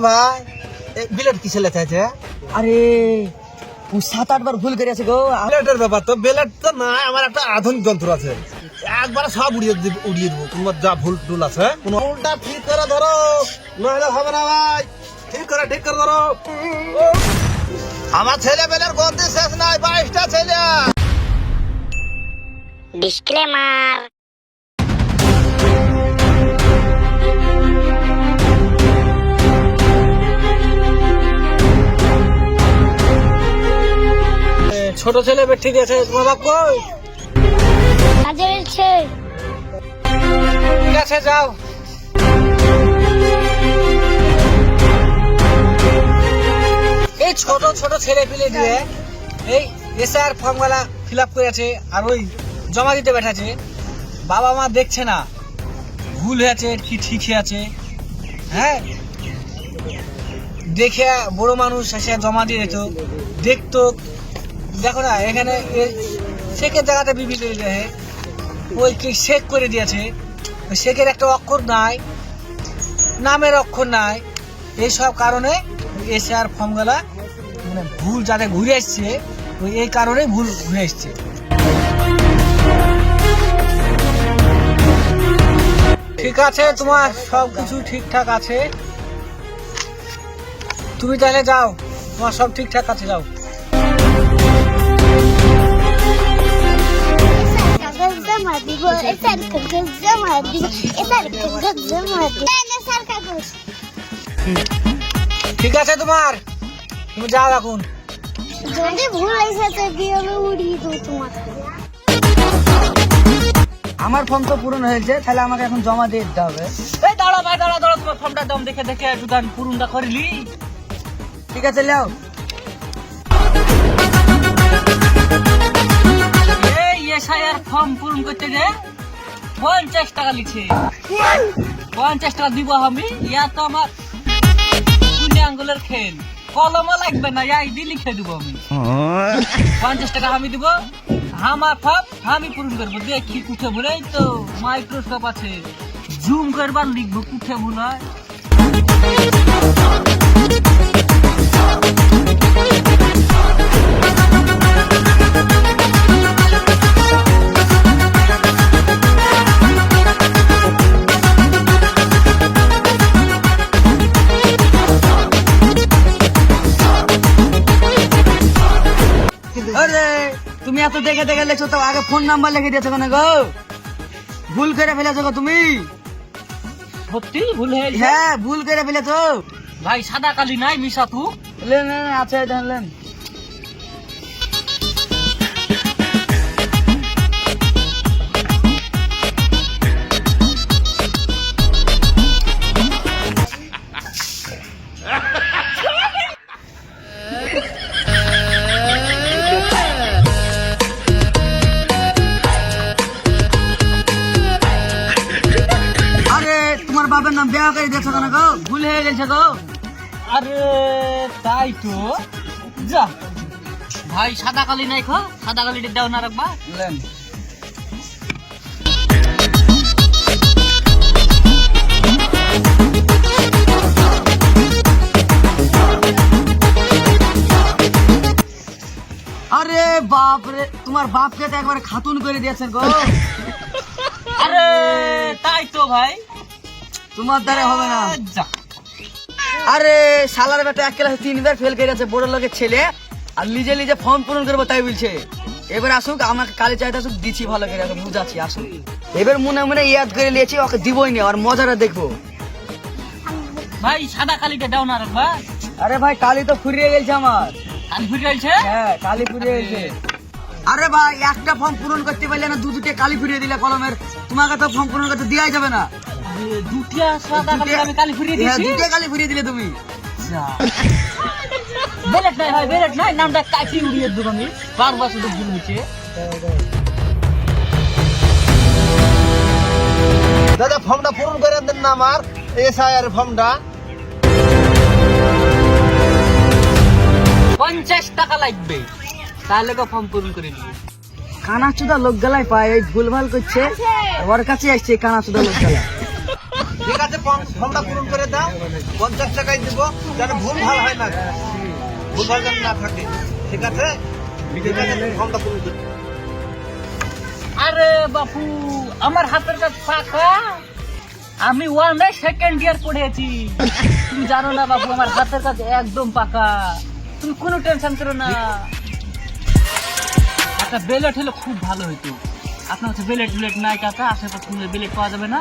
ভাই বিলেট কিসে লেখা আছে? আরে ও 7-8 বার ভুল করে আছে গো। বিলেটের ব্যাপার তো, বিলেট তো না, আমার একটা আধুনিক যন্ত্র আছে, একবার সব উড়িয়ে দেবো তোমার যা ভুল টুল আছে। ভুলটা ঠিক করে ধরো, নইলে হবে না ভাই। ঠিক করে ধরো। আমার ছেলে মেয়ের গতি শেষ নাই, 22টা ছেলে। ডিসক্লেমার। ছোট ছেলে ঠিক আছে, তোমার বাপ কই? কাজে রয়েছে। ঠিক আছে যাও। এই ছোট ছোট ছেলে পিলে দিয়ে এই এসআর ফর্ম গুলা ফিল আপ করেছে আর ওই জমা দিতে বেঠাছে। বাবা মা দেখছে না ভুল হয়েছে কি ঠিক আছে। হ্যাঁ, দেখে বড় মানুষ এসে জমা দিয়ে দিত, দেখতো। দেখো না এখানে শেখের জায়গাতে বিভিন্ন ওই শেখ করে দিয়েছে, শেখের একটা অক্ষর নাই, নামের অক্ষর নাই। এইসব কারণে এসআর ফর্মগুলা মানে ভুল যাতে ঘুরে আসছে, ওই এই কারণে ভুল ঘুরে আসছে। ঠিক আছে, তোমার সব কিছু ঠিকঠাক আছে, তুমি তাহলে যাও, তোমার সব ঠিকঠাক আছে, যাও। ঠিক আছে তোমার, তুমি যাও এখন। যদি ভুল এসেছে দিয়ে আমি উড়িয়ে দেবো তোমাকে। আমার ফর্ম তো পূরণ হয়েছে, তাহলে আমাকে এখন জমা দিয়ে দিতে হবে। এই দাঁড়া ভাই, দাঁড়া তোমার ফর্মটা দম দেখে একটু গান পূরণটা করিলি। ঠিক আছে লেও। এই এসআইআর ফর্ম পূরণ করতে যে 50 টাকা লিখছে। 50 টাকা দিব আমি, ইয়া তো আমার শূন্য আঙ্গুলের খেল, কলমও লাগবে না, আইডি লিখে দিব আমি। 50 টাকা আমি দিব, আমার ফর্ম আমি পূরণ করবো। দেখি কুঠে ভুল, এই তো মাইক্রোস্কোপ আছে, জুম করবার লিখবো কুঠে ভুল হয়। আরে তুমি এত দেখে দেখে লেখছো, তো আগে ফোন নাম্বার লিখে দিয়েছো কেন গো? ভুল করে ফেলেছো গো তুমি। সত্যি ভুল হয়েছে? হ্যাঁ, ভুল করে ফেলেছো ভাই, সাদা কালি নাই, মিশা তু লেন আছে, জানলেন। তোমার বাবার নাম বেয়া করে দিয়েছো কেন গো? ভুল হয়ে গেছে গো। আরে তাই তো, যা ভাই, সাদা কালি নাই খো, সাদা কালিটা দাও না রাখবা। লেন। আরে বাপ রে, তোমার বাপকে তো একবার খাতুন করে দিয়েছেন গো। আরে তাই তো ভাই, তোমার দ্বারা হবে না। যা। আরে শালার বেটা এক ক্লাসে 3 বার ফেল করে আছে, বড় লোকের ছেলে, আর নিজে নিজে ফর্ম পূরণ করবো তাই বলছে। এবার আসুক, আমাকে কালি চাইতে আসুক, দিচ্ছি ভালো করে, এখন বুঝাচ্ছি, আসুক। এবার মনে মনে ইয়াদ করে নিয়েছি, ওকে দিবই না, আর মজাটা দেখবো। ভাই সাদা কালিটা দাও না রাখবা। আরে ভাই, কালি তো ফুরিয়ে গেছে আমার। কালি ফুটে গেছে? হ্যাঁ, কালি ফুরিয়ে গেছে। আরে ভাই, একটা ফর্ম পূরণ করতে পারলে না, দুটো কালি ফুরিয়ে দিলে কলমের, তোমাকে তো ফর্ম পূরণ করতে দেওয়াই যাবে না। দুটিয়া সাদা কালি আমি কালি ফুরিয়ে হ্যাঁ, দিয়েছি। দুটো কালি ফুরিয়ে দিলে তুমি। বেলেট নাই ভাই, বেলেট নাই, নামটা কাটি উড়িয়ে দেবো আমি, বারবার শুধু ভুল হচ্ছে। দাদা ফর্মটা পূরণ করে দেন না, আমার এসআইআর ফর্মটা। 50 টাকা লাগবে, তাহলে তো ফর্ম পূরণ করে দিবি। কানাচুদা লোক গেলাই পায়, এই ভুলভাল করছে, ওর কাছে আসছে কানাচুদা লোক গেলা। ঠিক আছে ফর্মটা পূরণ করে দাও, 50 টাকাই দিব, যেন ভুল ভাল হয় না, ভুল ভাল যেন না থাকে। ঠিক আছে, ঠিক আছে, তুমি ফর্মটা পূরণ করে দাও। আরে বাপু, আমার হাতের কাজ ফাঁকা। আমি 1 সেকেন্ড ইয়ার পড়েছি। তুমি জানো না বাবু, আমার হাতের কাজ একদম পাকা। তুমি কোনো টেনশন করো না। একটা বেলেট হলে খুব ভালো হইতো। আপনার কাছে বেলেট নাই কাকা? আশেপাশে বেলেট পাওয়া যাবে না?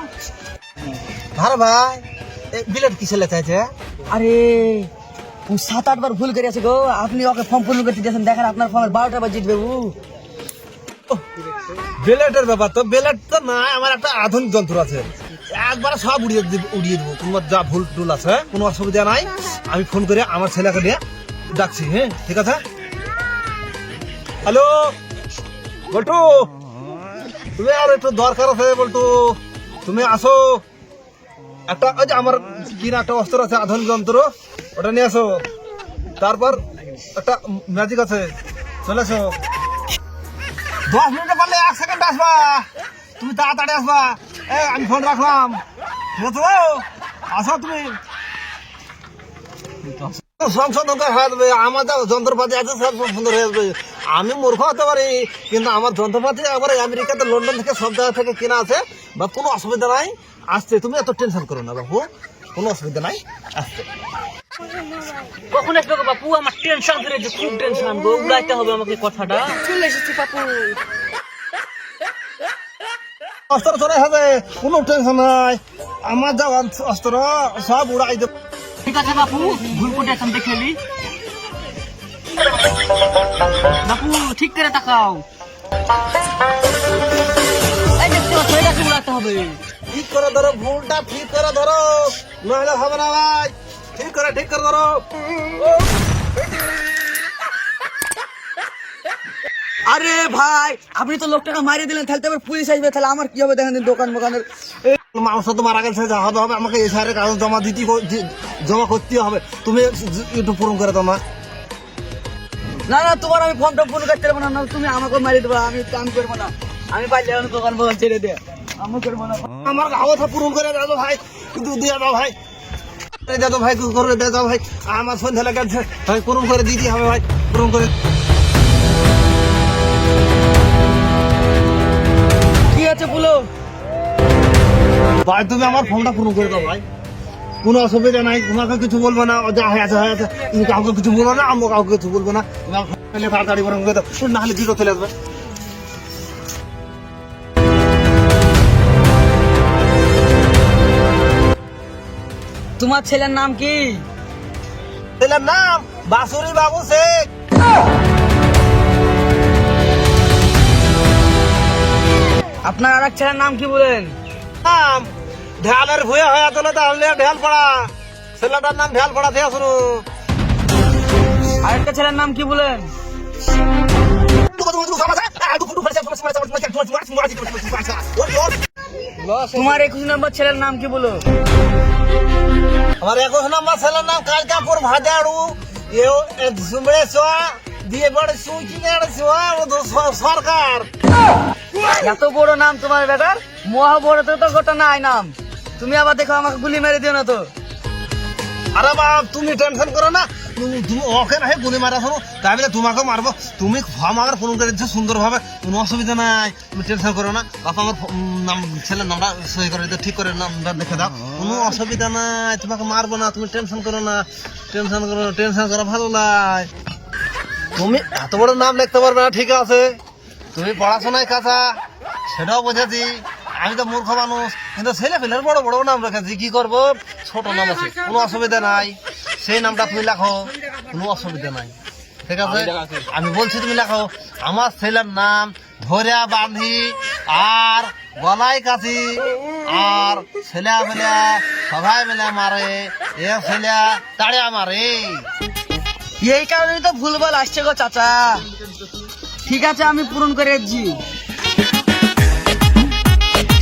আরে ভাই, এই বিলেট কিসে লেখা আছে? আরে ও 7-8 বার ভুল করে আছে গো। আপনি ওকে ফর্ম পূরণ করতে দিয়েছেন, দেখেন আপনার ফর্মের 12টা বার জিতবে ও। বেলেটের ব্যাপার তো, বেলেট তো না, আমার একটা আধুনিক যন্ত্র আছে, একবারে সব উড়িয়ে দেবো। তোমার যা ভুল টুল আছে কোনো অসুবিধা নাই। আমি ফোন করে আমার ছেলেকে নিয়ে ডাকছি। হ্যাঁ, ঠিক আছে। হ্যালো বল্টু, তুমি আর একটু দরকার আছে বল্টু, তুমি আসো। একটা ওই যে আমার কিনা একটা অস্ত্র আছে, আধুনিক যন্ত্র, ওটা নিয়ে আসো। তারপর একটা ম্যাজিক আছে, চলে আসো। 10 মিনিটে পারলে 1 সেকেন্ড আসবা, তুমি তাড়াতাড়ি আসবা। আমি ফোন রাখলাম, ঠিক আছে? আসো তুমি, সংশোধন হয়ে যাবে। আমার যা যন্ত্রপাতি আছে সব সুন্দর হয়ে যাবে। আমি মূর্খ হতে পারি, কিন্তু আমার যন্ত্রপাতি আবার আমেরিকাতে, লন্ডন থেকে, সব জায়গা থেকে কেনা আছে, বা কোনো অসুবিধা নাই। আসছে, তুমি এত টেনশন করো না বাবু, কোনো অসুবিধা নাই, আসছে। কখন আসবে গো বাপু? আমার টেনশন করেছে, খুব টেনশন গো। উড়াইতে হবে আমাকে কথাটা। চলে এসেছি বাপু। অস্ত্র চলে হবে, কোনো টেনশন নাই। আমার যা অস্ত্র সব উড়াই দেবো। ঠিক আছে বাপু, ভুল করে এখন দেখে নি। বাপু ঠিক করে তাকাও। এই দেখতে পাচ্ছ, এটাকে উড়াতে হবে। ঠিক করে ধরো, ভুলটা ঠিক করে ধরো, নাহলে হবে না ভাই। ঠিক করে ধরো। আরে ভাই, আপনি তো লোকটাকে মারিয়ে দিলেন, তাহলে তো এবার পুলিশ আসবে, তাহলে আমার কি হবে দেখেন দিন, দোকান মোকানের। মানুষ তো মারা গেছে, যা হবে হবে, আমাকে এসআর কাগজ জমা করতে হবে। তুমি একটু পূরণ করে দাও না। না না, তোমার আমি ফর্মটা পূরণ করতে পারবো না, তুমি আমাকে মারিয়ে দেবো। আমি করবো না, আমি পাইলে এখন দোকান মোকান ছেড়ে দে, আমি করবো না। আমার কাগজটা পূরণ করে দাও ভাই, কিন্তু দিয়ে দাও ভাই, দাদা ভাই, করে দাও ভাই। আমার সন্ধ্যা লাগাচ্ছে ভাই, পূরণ করে দিতে হবে ভাই, পূরণ করে। কি আছে বলো ভাই, তুমি আমার ফর্মটা পূরণ করে দাও ভাই, কোনো অসুবিধা নাই। তোমাকে কিছু বলবো না, যা হয়ে আছে হয়ে আছে। তুমি কাউকে কিছু বলবো না, আমরা কাউকে কিছু বলবো না। তুমি আমার ফর্মটা তাড়াতাড়ি পূরণ করে দাও, না হলে জিরো চলে আসবে। তোমার ছেলের নাম কি? ছেলের নাম বাসুরি বাবু শেখ। আপনার আর এক ছেলের নাম কি বলেন? নাম ঢালের ভুয়ে হয়ে চলে, তাহলে ঢাল পড়া। ছেলেটার নাম ঢাল পড়া থেকে শুরু। আরেকটা ছেলের নাম কি বলেন? তোমার 21 নম্বর ছেলের নাম কি বলো? আমার 21 নম্বর ছেলের নাম কালকাপুর ভাজাড়ু, দিয়ে বড় সুইচি সরকার। এত বড় নাম তোমার বেটার, মহা বড় তো গোটা নাই নাম। তুমি আবার দেখো আমাকে গুলি মেরে দিও না তো। আরে বাপ, তুমি টেনশন করো না, তুমি ওকে না গুলি মারা শোনো, তাই বলে তোমাকে মারবো। তুমি আমার ফোন করে দিচ্ছ সুন্দর ভাবে, কোনো অসুবিধা নাই, তুমি টেনশন করো না। বাপা আমার নাম, ছেলের নামটা সই করে দিতে, ঠিক করে নামটা দেখে দাও, কোনো অসুবিধা নাই, তোমাকে মারবো না। তুমি টেনশন করো না, টেনশন করা ভালো নাই। তুমি এত বড় নাম লিখতে পারবে না, ঠিক আছে, তুমি পড়াশোনায় কাঁচা, সেটাও বুঝেছি। আমি তো মূর্খ মানুষ, কিন্তু ছেলে পেলের বড় বড় নাম রেখেছি, কি করবো? ছোট নাম আছে, কোনো অসুবিধা নাই, সেই নামটা তুমি লেখো, কোনো অসুবিধা নাই, ঠিক আছে? আমি বলছি তুমি লেখো, আমার ছেলের নাম ধরিয়া বাঁধি আর গলায় কাছি, আর ছেলে মেলে সবাই মিলে মারে, এ ছেলে তাড়িয়া মারে। এই কারণেই তো ভুলভাল আসছে গো চাচা। ঠিক আছে, আমি পূরণ করে দিচ্ছি।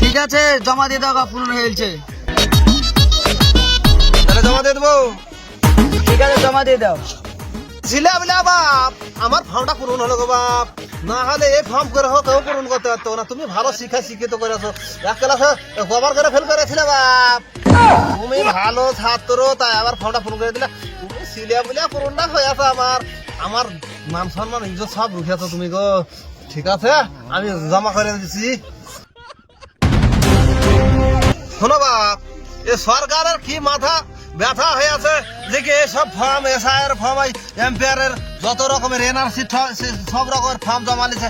ঠিক আছে, জমা দিয়ে দাও, পূরণ হয়েছে। তাহলে জমা দিয়ে দেবো। ঠিক আছে, জমা দিয়ে দাও। ছিলে বলে বাপ, আমার ফর্মটা পূরণ হলো গো বাপ, না হলে এই ফর্ম করে হোক কেউ পূরণ করতে পারতো না। তুমি ভালো শিক্ষা শিক্ষিত করেছো, এক ক্লাসে কভার করে ফেল করেছিলে বাপ। তুমি ভালো ছাত্র, তাই আবার ফর্মটা পূরণ করে দিলে। তুমি সিলিয়া বলিয়া পূরণটা হয়ে আছে। আমার মান সম্মান ইজ্জত সব রুখেছো তুমি গো। ঠিক আছে, আমি জমা করে দিচ্ছি। শোনো বাপ, এ সরকারের কি মাথা ব্যথা হয়ে আছে যে কি এসব ফর্ম, এসআইয়ের ফর্ম, এম্পায়ারের যত রকমের এনআরসি সব রকমের ফর্ম জমা লিছে।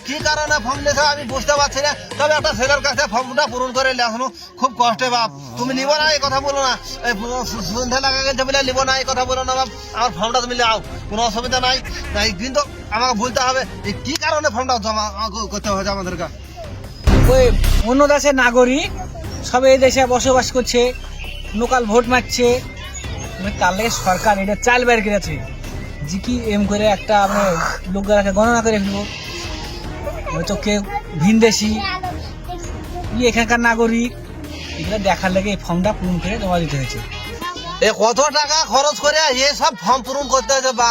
কি কারণে ফর্ম লিছে আমি বুঝতে পারছি না। তবে একটা ছেলের কাছে ফর্মটা পূরণ করে লেখানো খুব কষ্টে বাপ। তুমি নিব না এই কথা বলো না, এই সন্ধ্যা লাগা গেছে বলে নিব না এই কথা বলো না বাপ। আমার ফর্মটা তুমি লাও, কোনো অসুবিধা নাই। তাই কিন্তু আমাকে বলতে হবে এই কি কারণে ফর্মটা জমা করতে হয়েছে আমাদেরকে। ওই অন্য দেশের নাগরিক সব এই দেশে বসবাস করছে, লোকাল ভোট মারছে, তার লেগে সরকার এটা চাল বের করেছে যে কি এম করে একটা আমরা লোকগুলাকে গণনা করে ফেলবো। হয়তো কেউ ভিনদেশি এখানকার নাগরিক, এগুলো দেখার লেগে এই ফর্মটা পূরণ করে জমা দিতে হয়েছে। এ কত টাকা খরচ করে সব ফর্ম পূরণ করতে হয়েছে বা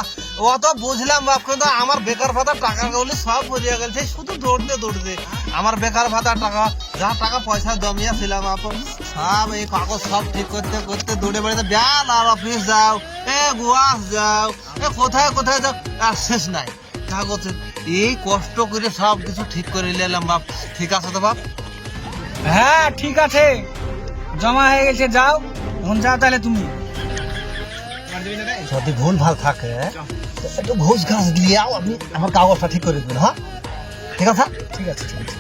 অত বুঝলাম বাপ। কিন্তু আমার বেকার ভাতার টাকাগুলি সব বুঝিয়ে গেছে, শুধু দৌড়তে আমার বেকার ভাতার টাকা, যা টাকা পয়সা জমিয়েছিলাম বাপ, সব এই কাগজ সব ঠিক করতে করতে দৌড়ে বেড়াতে ব্যাল আর অফিস যাও, গুয়াস যাও, কোথায় কোথায় যাও, আর শেষ নাই কাগজ। এই কষ্ট করে সব কিছু ঠিক করে নিলাম বাপ। ঠিক আছে তো বাপ? হ্যাঁ ঠিক আছে, জমা হয়ে গেছে, যাও এখন যাও তাহলে তুমি। যদি ভুল ভাল থাকে একটু ঘুষ ঘাস দিয়ে আমি আমার কাগজটা ঠিক করে দেবেন। হ্যাঁ ঠিক আছে, ঠিক আছে, ঠিক আছে।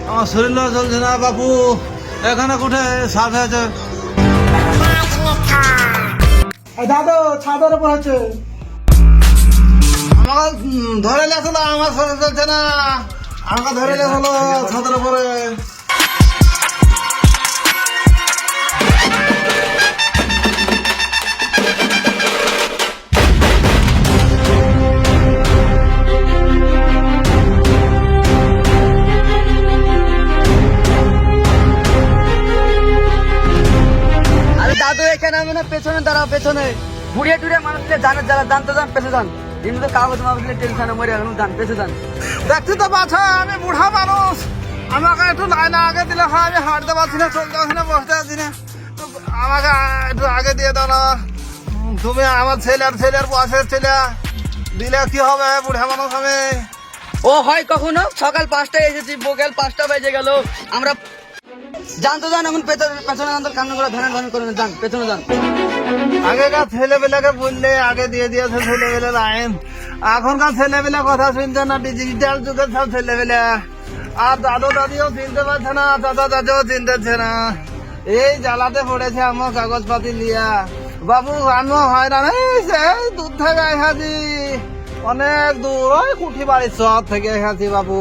আমার শরীর চলছে না বাপু, এখানে কোঠে সাপ হয়েছে। দাদু ছাদের উপর হচ্ছে, আমাকে ধরে লেছিল, আমার শরীর চলছে না, আমাকে ধরে লেছিল ছাদের উপরে। আরে দাদু এখানে আমি না, পেছনে দাঁড়াও, পেছনে ঘুরিয়ে টুরিয়ে মানুষকে জানে, যারা জানতে যান পেছে যান। এমনি তো কাগজ মাগজে টেনশনে মরে এখন যান, পেছে যান। দেখছি তো পাচ্ছ আমি বুড়া মানুষ, আমাকে একটু লাইনে আগে দিলে হয়, আমি হাঁটতে পারছি না, চলতে পারছি না, বসতে পারছি না, আমাকে একটু আগে দিয়ে দাও না। তুমি আমার ছেলের বয়সের ছেলে দিলে কি হবে, বুড়া মানুষ আমি। ও হয় কখনো সকাল 5টায় এসেছি, বিকেল 5টা বেজে গেল, আমরা জানতো যান। এখন পেছনে জানতো, কান্না করে ধ্যান করে না, যান পেছনে যান। আগেকার ছেলেবেলাকে বললে আগে দিয়ে দিয়েছে ছেলেবেলা লাইন, এখনকার ছেলেবেলা কথা শুনছে না, ডিজিটাল যুগের সব ছেলেবেলা। আর দাদু দাদিও চিনতে পারছে না, চাচা চাচাও চিনতেছে না। এই জ্বালাতে পড়েছে আমার কাগজপাতি লিয়া বাবু। আমিও হয় না, সেই দূর থেকে এসেছি, অনেক দূর, ওই কুঠি বাড়ির শহর থেকে এসেছি বাবু।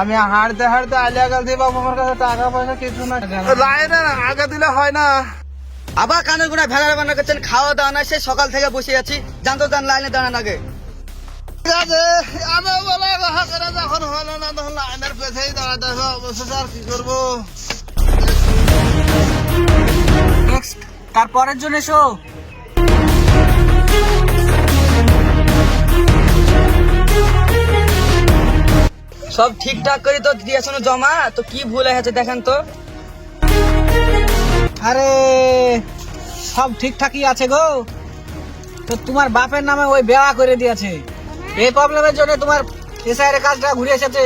আমি হাঁটতে হাঁটতে আলিয়া গেছি বাবু, আমার কাছে টাকা পয়সা কিছু না, লাইনে আগে দিলে হয় না। আবার কানের গোড়ায় ভেড়া বান্না করছেন, খাওয়া দাওয়া নাই, সে সকাল থেকে বসে আছি, জানতো যান লাইনে দাঁড়ান আগে। ঠিক আছে, আমি বলে দেখা করে যখন হলো না তখন লাইনের পেছেই দাঁড়াতে হবে, অবশ্য আর কি করবো। নেক্সট তারপরের জন্য এসো। সব ঠিকঠাক করে তো দিয়েছো জমা, তো কি ভুল হয়েছে দেখেন তো। আরে সব ঠিকঠাকই আছে গো, তো তোমার বাপের নামে ওই বেয়া করে দিয়েছে, এই প্রবলেমের জন্য তোমার এসআইয়ের কাজটা ঘুরে এসেছে।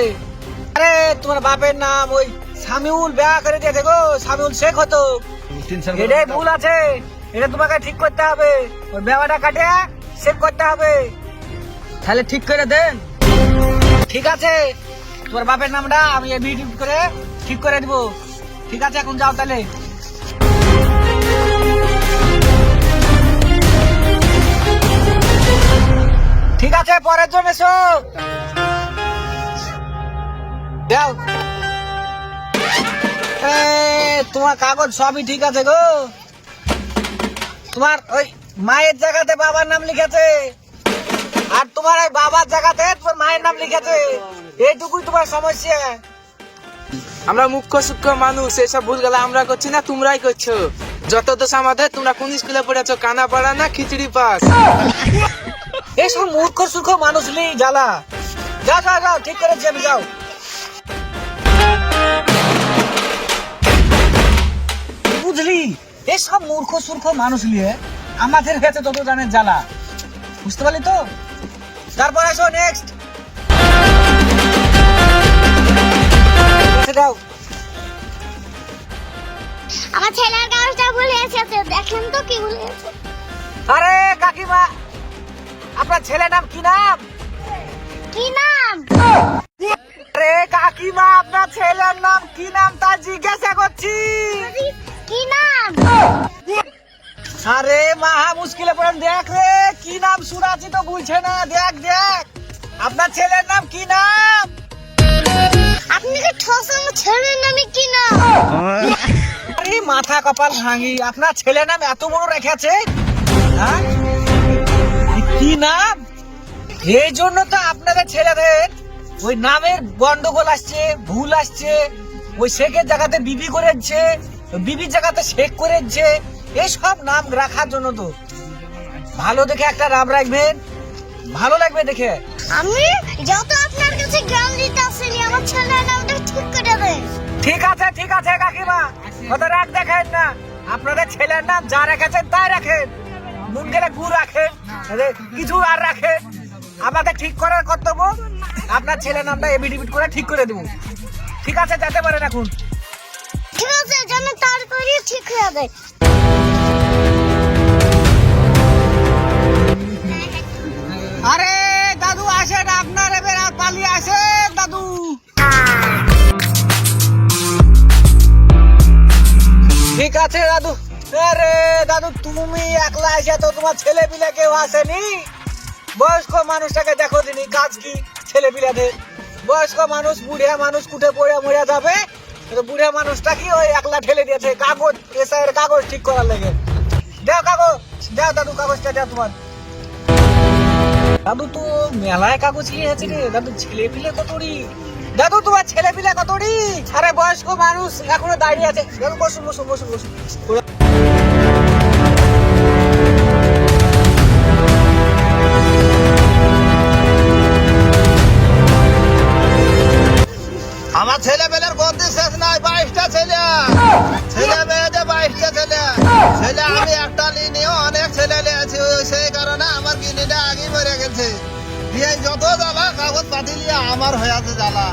আরে তোমার বাপের নাম ওই সামিউল বেয়া করে দিয়েছে গো, সামিউল শেখ হতো। এটাই ভুল আছে, এটা তোমাকে ঠিক করতে হবে, ওই বেয়াটা কাটে শেখ করতে হবে। তাহলে ঠিক করে দেন। ঠিক আছে, তোমার বাপের নামটা আমি এডিট করে ঠিক করে দিব। ঠিক আছে, এখন যাও তাহলে। ঠিক আছে, পরের জন্য এসো। যাও। তোমার কাগজ সবই ঠিক আছে গো, তোমার ওই মায়ের জায়গাতে বাবার নাম লিখেছে, আর তোমার এই বাবার জায়গাতে তোমার মায়ের নাম লিখেছে, এইটুকুই তোমার সমস্যা। আমরা মুখ্য সূক্ষ্ম মানুষ, এসব ভুলগুলো আমরা করছি না, তোমরাই করছো। যত দোষ আমাদের। তোমরা কোন স্কুলে পড়েছো? কানাপাড়া না খিচুড়ি পাস? এইসব মূর্খ সূর্খ মানুষ নেই জ্বালা। যাও যাও যাও, ঠিক করে যাবি, যাও। বুঝলি, এসব মূর্খ সূর্খ মানুষ নিয়ে আমাদের কাছে তত জানের জ্বালা, বুঝতে পারলি তো? তারপর আসো নেক্সট। যাও। আমার ছেলের কাগজটা ভুলে এসেছে, দেখেন তো কি ভুলে গেছে। আরে কাকিমা, আপনার ছেলের নাম কি নাম? কি নাম? আরে কাকিমা, আপনার ছেলের নাম কি নাম তা জিজ্ঞাসা করছি। কি নাম? আরে মাহা মুশকিলে পড়েন, দেখ রে কি নাম শুনাছি তো বলছে না, দেখ দেখ আপনার ছেলের নাম কি নাম? আপনি কি ঠসাম, ছেলের নামে কি নাম? আরে মাথা কপাল ভাঙি, আপনার ছেলের নাম এত বড় রেখেছে, হ্যাঁ? কি নাম? এই জন্য তো আপনাদের ছেলেদের ওই নামের গন্ডগোল আসছে, ভুল আসছে। ওই শেখের জায়গাতে বিবি করেছে, বিবির জায়গাতে শেখ করেছে। এইসব নাম রাখার জন্য তো ভালো দেখে একটা নাম রাখবেন, ভালো লাগবে দেখে। আমি যত আপনার কাছে জ্ঞান দিতে আসেনি, আমার ছেলের নামটা ঠিক করে দেন। ঠিক আছে কাকিমা, কত রাগ দেখেন না। আপনাদের ছেলের নাম যা রেখেছেন তাই রাখেন, নুন গেলে গু রাখেন, কিছু আর রাখেন। আমাদের ঠিক করার কর্তব্য, আপনার ছেলের নামটা এবিডিবিট করে ঠিক করে দেবো। ঠিক আছে, যেতে পারেন এখন। ঠিক আছে, যেন তাড়াতাড়ি ঠিক হয়ে যায়। আরে দাদু আসেন, আপনার এবার পালিয়ে আসেন দাদু। ঠিক আছে দাদু। আরে দাদু, তুমি একলা এসে তো তোমার ছেলে পিলে কেউ আসেনি? বয়স্ক মানুষটাকে দেখো দিনি, কাজ কি ছেলে পিলাদের? বয়স্ক মানুষ, বুড়িয়া মানুষ কুটে পড়ে মরে যাবে, বুড়িয়া মানুষটা কি ওই একলা ঠেলে দিয়েছে কাগজ, এসআইয়ের কাগজ ঠিক করার লেগে। দেও কাগজ, দেও দাদু, কাগজটা দেও তোমার। দাদু তো মেলায় কাগজ নিয়ে আছে রে দাদু, ছেলে পিলে কতড়ি? দাদু তোমার ছেলে পিলে কতড়ি? আরে বয়স্ক মানুষ এখনো দাঁড়িয়ে আছে। দাদু বসুন বসুন বসুন বসুন। আমার ছেলে পেলের গতি শেষ নাই, 22টা ছেলে, ছেলে মেয়েদের 22টা ছেলে। ছেলে আমি একটা নিয়ে অনেক ছেলে নিয়েছি, সেই কারণে আমার গিনিটা আগেই মরে গেছে। দিয়ে যত জ্বালা কাগজ পাতি নিয়ে আমার হয়ে আছে জ্বালা,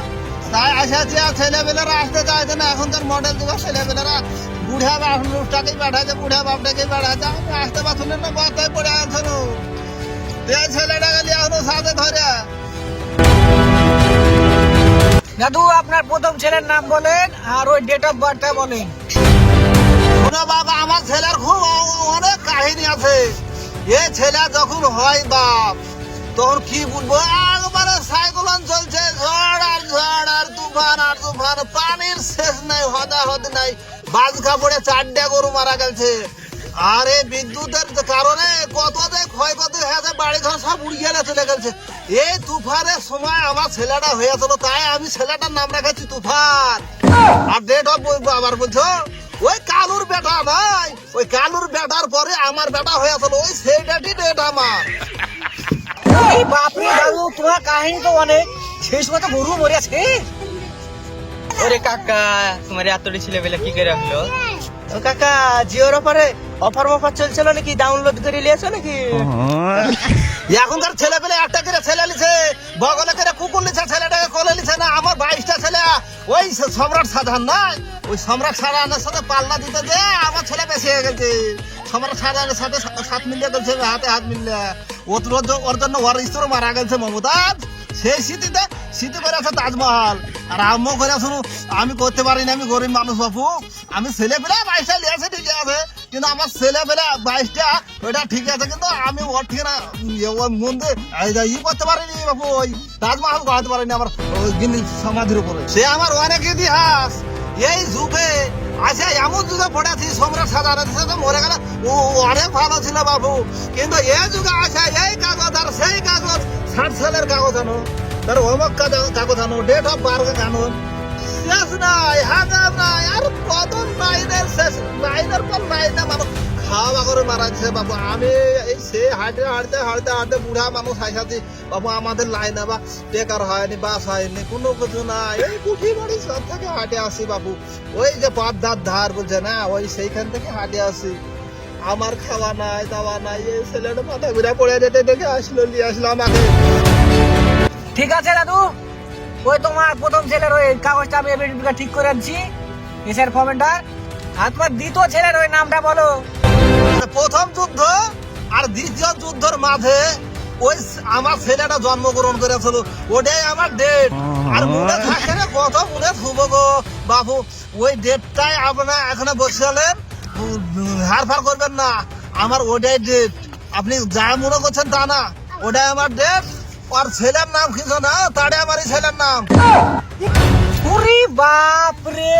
তাই আসাছি। আর ছেলে পেলেরা আসতে চাইছে না, এখনকার মডেল যুগের ছেলে পেলেরা বুড়া বাপটাকেই পাঠাইছে, বুড়া বাপটাকেই পাঠাইছে। আমি আসতে পারছি না, বাচ্চায় পড়ে আছে। এই ছেলেটাকে নিয়ে এখনো সাথে ধরে। দাদু আপনার প্রথম ছেলের নাম বলেন আর ওই ডেট অফ বার্থটা বলেন। শোনো বাবা, আমার ছেলের খুব অনেক কাহিনী আছে। এ ছেলে যখন হয় বাপ, তখন কি বলবো, একবারে সাইক্লোন চলছে, ঝড় আর তুফান আর তুফান, পানির শেষ নাই, হদাহদ নাই। বাজ কাপড়ে 4টে গরু মারা গেছে। আর এই বিদ্যুতের কারণে কত যে ক্ষয়ক্ষতি হয়েছে, বাড়ি ঘর সব উড়িয়ে চলে গেছে। এই তুফানের সময় আমার ছেলেটা হয়েছিল, তাই আমি ছেলেটার নাম রেখেছি তুফান। আর ডেট অফ আবার বলছো ওই কালুর বেটা ভাই, ওই কালুর বেটার পরে আমার বেটা হয়েছিল, ওই সেই ডেট আমার। ওই বাপরে দাদু, তোমার কাহিনী তো অনেক। সেই সময় তো গরু মরে আছে। ওরে কাকা, তোমার এতটি ছেলে পেলে কি করে হলো? ও কাকা, জিওর অফার চলছিল নাকি? ডাউনলোড করে নিয়েছো নাকি? এখনকার ছেলে পেলে একটা করে ছেলে লিছে, বগলে করে কুকুর লিছে, ছেলেটাকে কোলে লিছে না। আমার 22টা ছেলে, ওই সম্রাট সাধারণ নাই, ওই সম্রাট সাধারণের সাথে পাল্লা দিতে যে আমার ছেলে বেশি হয়ে গেছে। সম্রাট সাধারণের সাথে সাত মিলিয়ে গেছে, হাতে হাত মিললে। ওর জন্য ওর স্ত্রী মারা গেছে মমতাজ। সেই স্মৃতি করে আছে তাজমহল। আর আম্মু করে শুরু আমি করতে পারি না, আমি গরিব মানুষ বাপু। আমি ছেলে পেলে 22টা লিয়েছে, ঠিক আছে, কিন্তু আমার ছেলে পেলে 22টা, ওইটা ঠিক আছে, কিন্তু আমি ওর ঠিক না মন্দির করতে পারিনি বাপু, ওই তাজমহল গড়াতে পারিনি আমার সমাধির উপরে। সে আমার অনেক ইতিহাস। এই যুগে আচ্ছা, এমন যুগে পড়েছি, সম্রাট সাধারণ সাথে মরে গেল, ও অনেক ভালো ছিল বাবু। কিন্তু এই যুগে আসে এই কাগজ আর সেই কাগজ, 60 সালের কাগজ আনো, তার অমুক কাগজ আনো, ডেট অফ বার্থ আনো, শেষ নাই, হাগাম নাই, আর কত লাইনের শেষ, লাইনের পর লাইনে মানুষ খাওয়া করে মারাচ্ছে বাবু। আমি এই সে হাঁটতে হাঁটতে হাঁটতে হাঁটতে বুড়া মানুষ হাইসাছি বাবু, আমাদের লাইন বা টেকার হয়নি, বাস হয়নি, কোনো কিছু নাই, এই কুঠি বাড়ি সব থেকে হাঁটে আসি বাবু। ওই যে পদ্মার ধার বলছে না, ওই সেইখান থেকে হাঁটে আসি। আমার খাওয়া নাই দাওয়া নাই, এই ছেলেটা মাথা ঘুরে পড়ে যেতে দেখে আসলো, নিয়ে আসলো আমাকে। ঠিক আছে দাদু, ওই তোমার প্রথম ছেলের ওই কাগজটা আমি এবিডিটা ঠিক করে আনছি, এসের ফর্মেটটা। আর তোমার দ্বিতীয় ছেলের ওই নামটা বলো। প্রথম যুদ্ধ আর দ্বিতীয় যুদ্ধের মাঝে ওই আমার ছেলেটা জন্মগ্রহণ করেছিল, ওটাই আমার ডেট। আর মনে থাকে না, কত মনে থুব গো বাবু, ওই ডেটটাই আপনার এখানে বসেছিলেন, হার ফার করবেন না, আমার ওটাই ডেট। আপনি যা মনে করছেন তা না, ওটাই আমার ডেট। আর ছেলের নাম কিছু না, তাড়ে আমার এই ছেলের নাম। ওরে বাপ রে,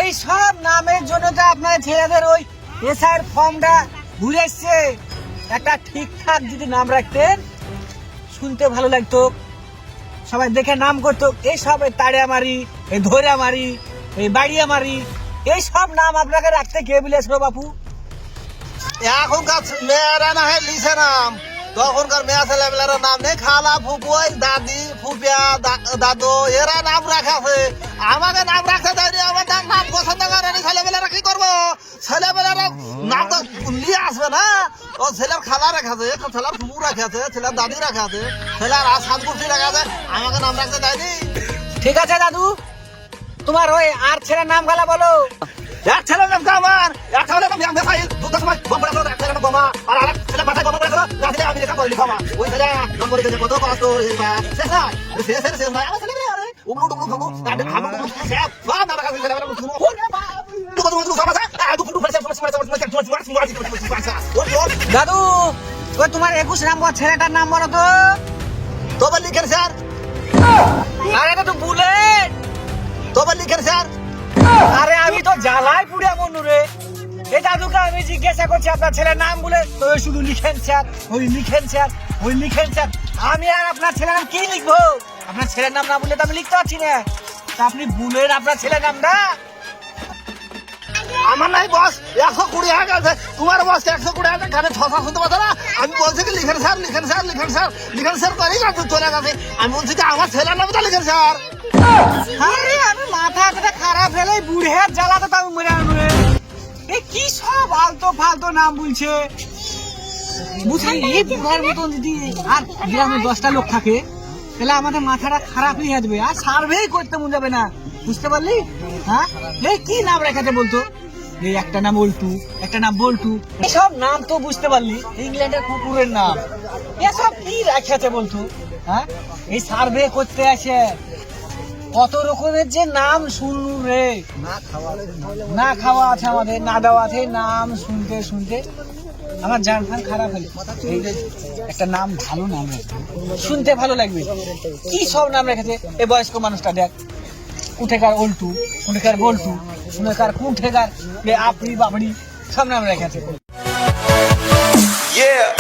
এই সব নামের জন্য তো আপনার ছেলেদের ওই এসআইয়ের ফর্মটা ঘুরে এসছে। একটা ঠিকঠাক যদি নাম রাখতেন, শুনতে ভালো লাগতো, সবাই দেখে নাম করতো। এই সব তাড়িয়া মারি, এই ধৈরা মারি, এই বাড়িয়া মারি, এই সব নাম আপনাকে রাখতে কে বলেছিল বাপু? এখনকার মেয়েরা না হয় লিখে নাম, তখনকার মেয়ে ছেলেমেয়েরা নাম নেই। খালা, ফুপুই, দাদি, ফুপিয়া, দাদু, এরা নাম রাখাছে। আমাকে নাম রাখতে দেয়নি, আমার নাম পছন্দ করেনি। ছেলেমেয়েরা কি করবো? ছেলেমেয়েরা নাম তো নিয়ে আসবে না। ও ছেলের খালা রেখেছে, ছেলের ফুপু রেখেছে, ছেলের দাদি রেখেছে, ছেলের সাতগুটি রেখেছে, আমাকে নাম রাখতে দেয়নি। ঠিক আছে দাদু, তোমার ওই আর ছেলের নাম গালা বলো। এক ছেলের নাম আমার, এক ছেলের নাম মেসাইল, দুটোর সময় বম পড়ে গেল, এক ছেলের নাম বোমা, আর আরেক ছেলের মাথায় বোমা পড়ে গেল, রাতে আমি লেখা করে লিখামা। ওই ছেলে নাম করে দিয়েছে, কত কষ্ট, শেষ নাই, শেষ নাই। আমার ছেলে আরে উমরু টুমরু খাবো, আমার কোনো শেষ বা না রাখা ছেলে আমার কোনো দাদু, ওই তোমার 21 নম্বর ছেলেটার নাম বলো তো। তবে লিখেন স্যার, আরে এটা তো বুলেট। তবে লিখেন স্যার। আরে আমি তো জ্বালাই পুড়ে মনু রে। এই দাদুকে আমি জিজ্ঞাসা করছি আপনার ছেলের নাম বলে, তো শুধু লিখেন স্যার, ওই লিখেন স্যার, ওই লিখেন স্যার। আমি আর আপনার ছেলের নাম কি লিখবো? আপনার ছেলের নাম না বললে তো আমি লিখতে পারছি না। তা আপনি বলেন আপনার ছেলের নামটা। আমার নাই বস 120 টাকা আছে, তোমার বস 120 টাকা কানে ছসা শুনতে পাচ্ছ না? আমি বলছি কি লিখেন স্যার, লিখেন স্যার, লিখেন স্যার, লিখেন স্যার করেই না চলে গেছে। আমি বলছি কি আমার ছেলের নামটা লিখেন স্যার। আরে আমি মাথা একটা খারাপ হলে বুড়ে জ্বালাতে তো আমি মরে আনবো রে। এই কি সব আলতো ফালতো নাম বলছে। বুঝলি, এই বুড়ার মতন যদি আর গ্রামে 10টা লোক থাকে, তাহলে আমাদের মাথাটা খারাপ হয়ে যাবে, আর সার্ভেই করতে মন যাবে না। বুঝতে পারলি? হ্যাঁ, এই কি নাম রেখেছে বলতো? এই একটা নাম বল্টু, একটা নাম বল্টু, এসব নাম তো বুঝতে পারলি ইংল্যান্ডের কুকুরের নাম। এসব কি রেখেছে বলতো? হ্যাঁ, এই সার্ভে করতে আসে কত রকমের যে নাম শুনলু রে। না খাওয়া আছে আমাদের, না দেওয়া আছে, নাম শুনতে শুনতে আমার জান ফান খারাপ হলো। এই যে একটা নাম, ভালো নাম রাখবে, শুনতে ভালো লাগবে। কি সব নাম রেখেছে এই বয়স্ক মানুষটা, দেখ। কুঠেকার ওল্টু, কুঠেকার বল্টু, কুঠেকার কুঠেকার আপনি বাবড়ি, সব নাম রেখেছে। Yeah.